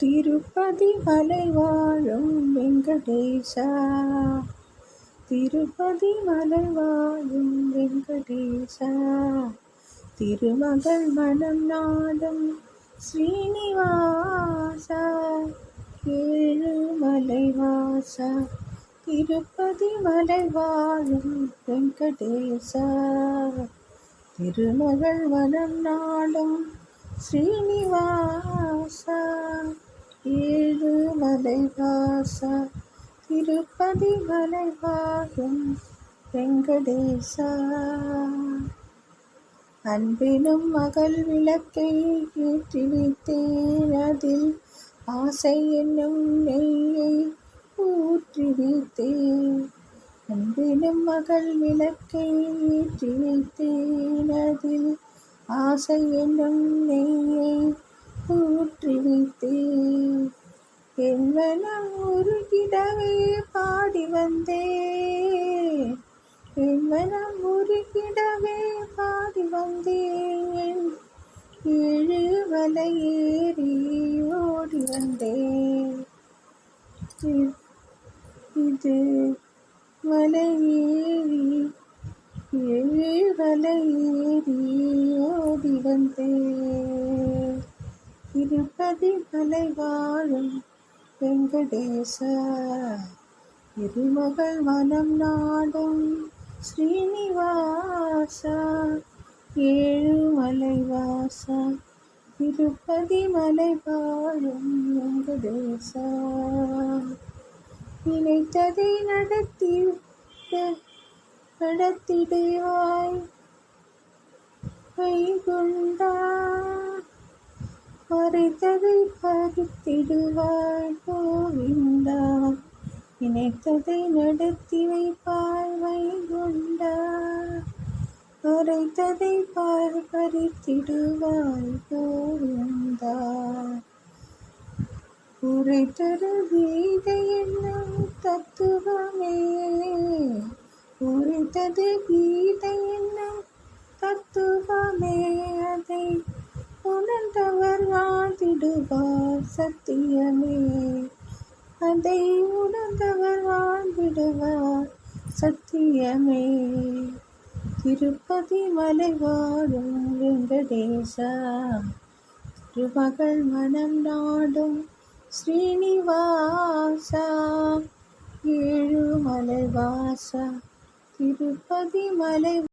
திருப்பதி மலை வாழும் வெங்கடேசா, திருப்பதி மலை வாழும் வெங்கடேசா, திருமகள் மனம் நாடும் ஸ்ரீனிவாசா, ஏழுமலை வாசா, திருப்பதி மலை வாழும் வெங்கடேசா, திருமகள் மனம் நாடும் ஸ்ரீனிவாசா, ஏழுமலை வாசா, திருப்பதி மலை வாழும் வெங்கடேசா. அன்பினும் மகள் விளக்கை ஏற்றி வைத்தேன், அதில் ஆசை என்னும் நெய்யை ஊற்றி வைத்தேன். அன்பினும் மகள் விளக்கை ஏற்றி வைத்தேன், அதில் ஆசை என்னும் நெய்யை ஊற்றி வைத்தேன். என் மனம் உருகிடவே பாடி வந்தேன், என் மனம் உருகிடவே பாடி வந்தேன். ஏழு மலை ஏறி ஓடி வந்தேன், இது மலை ஏறி ஏழு மலை ஏறி ஓடி வந்தேன். திருப்பதி மலை வாழும் வெங்கடேசா, திருமகள் மனம் நாடும் ஸ்ரீனிவாசா, ஏழுமலை வாசா, திருப்பதி மலை வாழும் வெங்கடேசா. நினைத்ததை நடத்திடுவாய் வைகுண்டா, மறைத்ததை பறித்திடுவாய் கோவிந்தா, நினைத்ததை நடத்தி வைப்பாய் வைகுண்டா, மறைத்ததை பறித்திடுவாய் கோவிந்தா. உரைத்தரு கீதை என்னும் தத்துவமே, உரைத்தது கீதை என்னும் தத்துவமே, அதை உணர்ந்தவர் வாழ்ந்திடுவார் சத்தியமே, அதை உணர்ந்தவர் வாழ்ந்திடுவார் சத்தியமே. திருப்பதி மலை வாழும் வெங்கடேசா, திருமகள் மனம் நாடும் ஸ்ரீனிவாசா, ஏழுமலை வாசா, திருப்பதி மலை